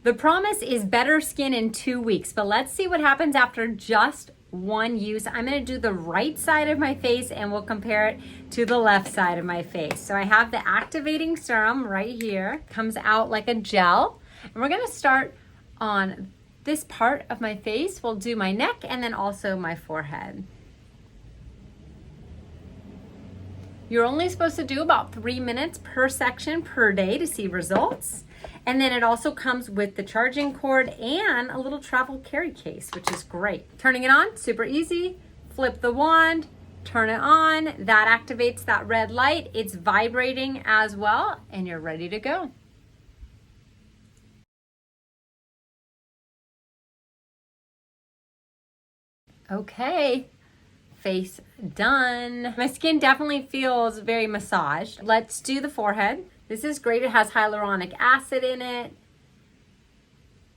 The promise is better skin in 2 weeks, but let's see what happens after just one use. I'm gonna do the right side of my face and we'll compare it to the left side of my face. So I have the activating serum right here, comes out like a gel. And we're gonna start on this part of my face. We'll do my neck and then also my forehead. You're only supposed to do about 3 minutes per section per day to see results. And then it also comes with the charging cord and a little travel carry case, which is great. Turning it on, super easy. Flip the wand, turn it on. That activates that red light. It's vibrating as well, and you're ready to go. Okay, face done. My skin definitely feels very massaged. Let's do the forehead. This is great. It has hyaluronic acid in it.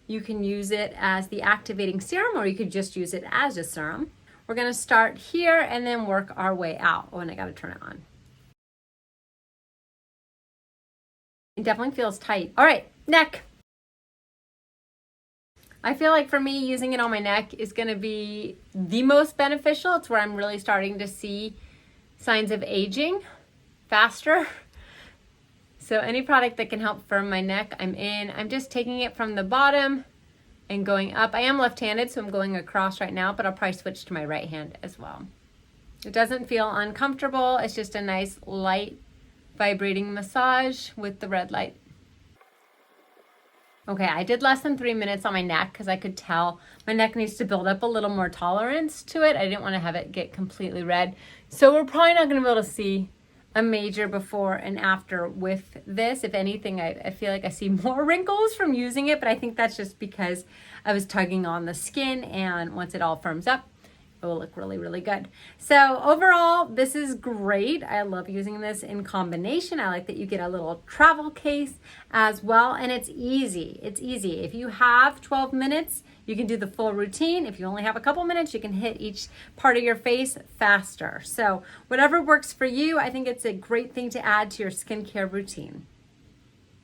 You can use it as the activating serum or you could just use it as a serum. We're gonna start here and then work our way out. Oh, and I gotta turn it on. It definitely feels tight. All right, neck. I feel like for me, using it on my neck is gonna be the most beneficial. It's where I'm really starting to see signs of aging faster. So any product that can help firm my neck, I'm in. I'm just taking it from the bottom and going up. I am left-handed, so I'm going across right now, but I'll probably switch to my right hand as well. It doesn't feel uncomfortable. It's just a nice, light, vibrating massage with the red light. Okay, I did less than 3 minutes on my neck because I could tell my neck needs to build up a little more tolerance to it. I didn't want to have it get completely red. So we're probably not going to be able to see a major before and after with this. If anything, I feel like I see more wrinkles from using it, but I think that's just because I was tugging on the skin, and once it all firms up, it will look really, really good. So overall, this is great. I love using this in combination. I like that you get a little travel case as well, and it's easy. It's easy. If you have 12 minutes, you can do the full routine. If you only have a couple minutes, you can hit each part of your face faster. So whatever works for you, I think it's a great thing to add to your skincare routine.